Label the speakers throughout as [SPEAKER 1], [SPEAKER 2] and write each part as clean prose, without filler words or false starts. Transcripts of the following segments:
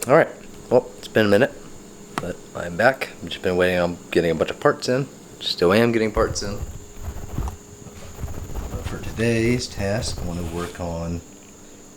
[SPEAKER 1] Alright, well, it's been a minute, but I'm back. I've just been waiting on getting a bunch of parts in. Still am getting parts in. But for today's task, I want to work on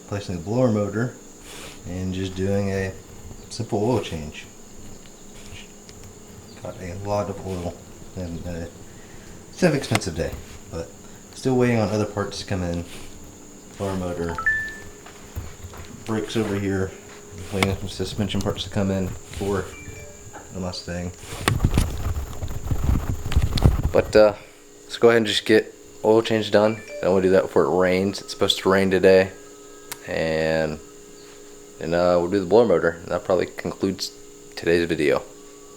[SPEAKER 1] replacing the blower motor and just doing a simple oil change. Got a lot of oil and it's an expensive day, but still waiting on other parts to come in. Blower motor, brakes over here, waiting for some suspension parts to come in for the Mustang. But let's go ahead and just get oil change done. I want to do that before it rains. It's supposed to rain today, and we'll do the blower motor. And that probably concludes today's video.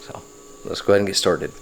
[SPEAKER 1] So let's go ahead and get started.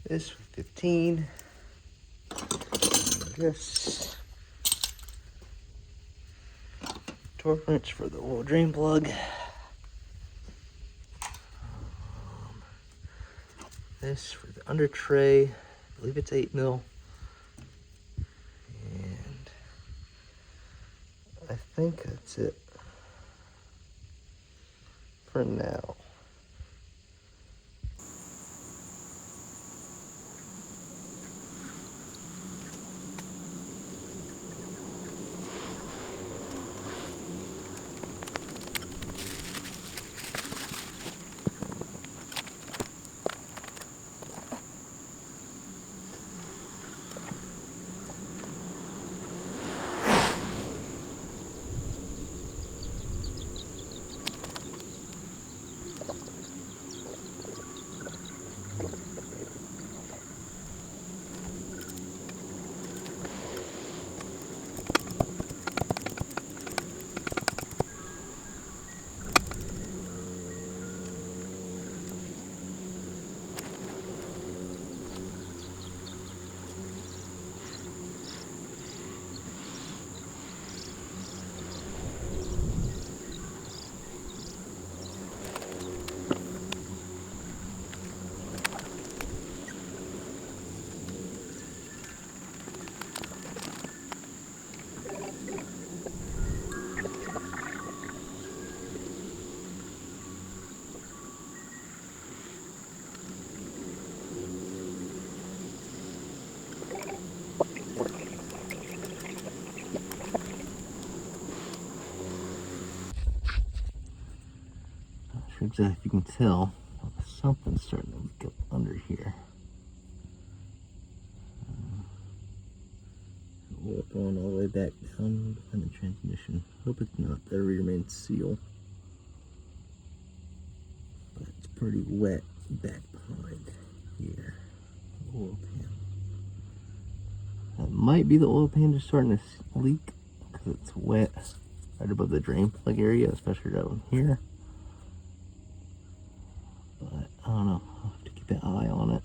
[SPEAKER 1] This for 15, this torque wrench for the oil drain plug, this for the under tray, I believe it's 8mm, and I think that's it for now. sure exactly if you can tell. Something's starting to leak up under here. Oil going all the way back down behind the transmission. Hope it's not the rear main seal. But it's pretty wet back behind here. Oil pan. That might be the oil pan just starting to leak because it's wet right above the drain plug area, especially down here. But I don't know. I'll have to keep an eye on it.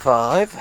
[SPEAKER 1] Five.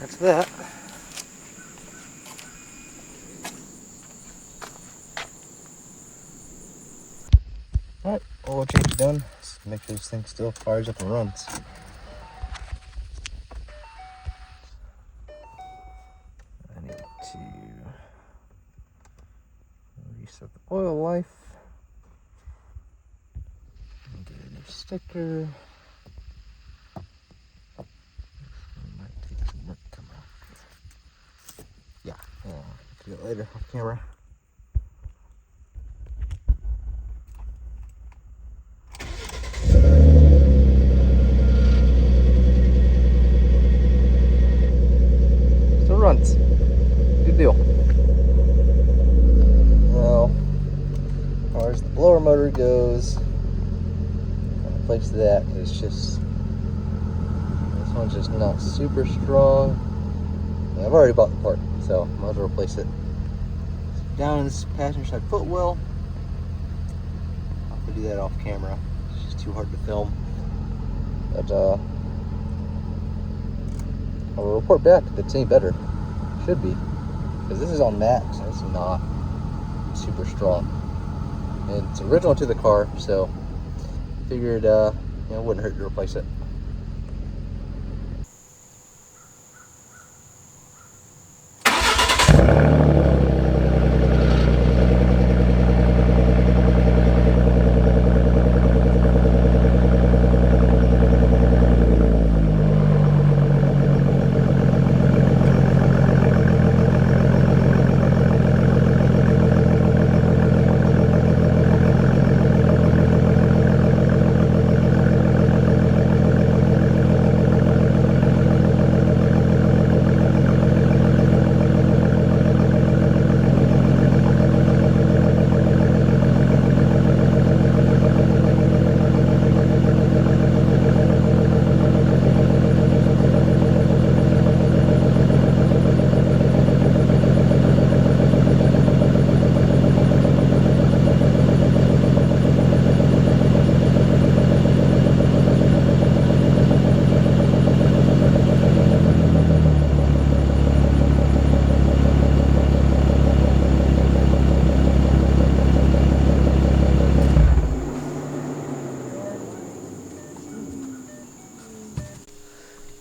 [SPEAKER 1] That's that. Alright, oil change done. Let's make sure this thing still fires up and runs. I need to reset the oil life. Get a new sticker. Might take some work to come out. Yeah, I'll do it later off camera. Still runs. Good deal. Now, as far as the blower motor goes, I'll replace that. It's just, this one's just not super strong. Yeah, I've already bought the part, so might as well replace it. Down in this passenger side footwell. I'll have to do that off camera. It's just too hard to film. But I'll report back if it's any better. Should be, because this is on max and it's not super strong. And it's original to the car, so figured it wouldn't hurt to replace it.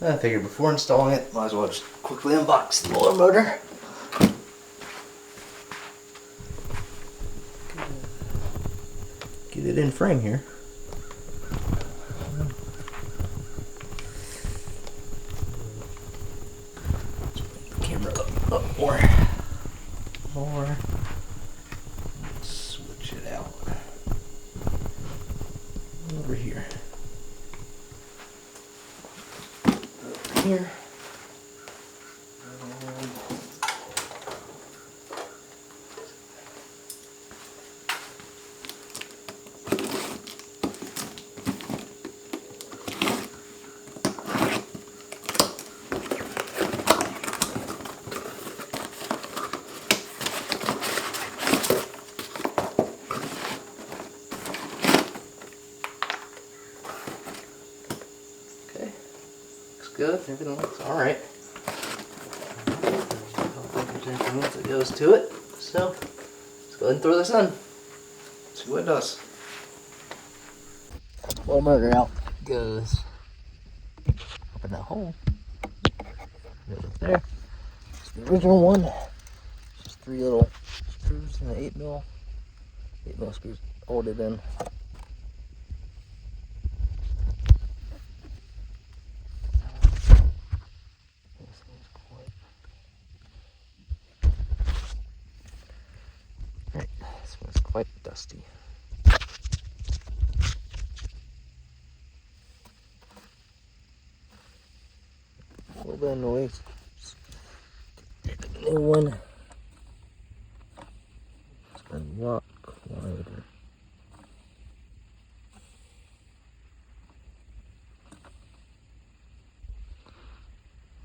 [SPEAKER 1] I figured before installing it, might as well just quickly unbox the blower motor. Get it in frame here. The camera up more. Let's switch it out. Over here. Here. Okay, looks good. Everything looks all right. I don't think there's anything else that goes to it. So let's go ahead and throw this on. See what it does. Blower motor out goes. Open that hole. Goes up there. It's the original one. Just 3 little screws and an 8mm. 8mm screws hold it in. This one's quite dusty. A little bit of noise. New one. It's a lot quieter.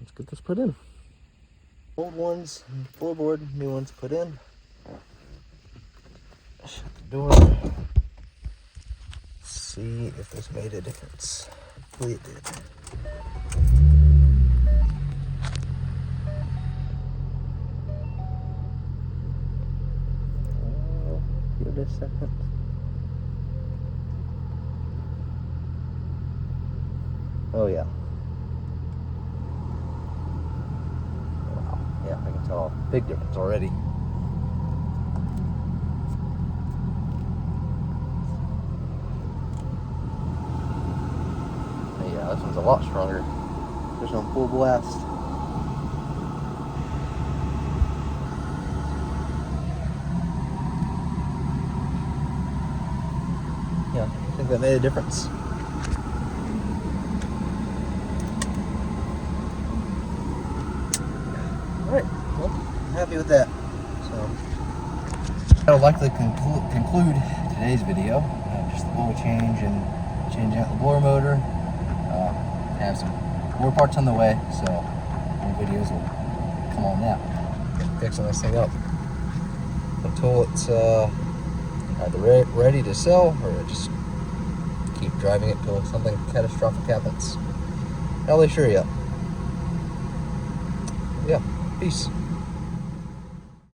[SPEAKER 1] Let's get this put in. Old ones, floorboard, new ones put in. Shut the door. See if this made a difference. Hopefully it did. second. Oh yeah. Wow. Yeah, I can tell a big difference already. Yeah, this one's a lot stronger. Just on full blast. Yeah, I think that made a difference. Alright, well, I'm happy with that. So, I would like to conclude today's video. Just the oil change and changing out the blower motor. Have some more parts on the way, so more videos will come on that. Fixing this thing up until it's either ready to sell, or just keep driving it till something catastrophic happens. Not really sure yet. Yeah, peace.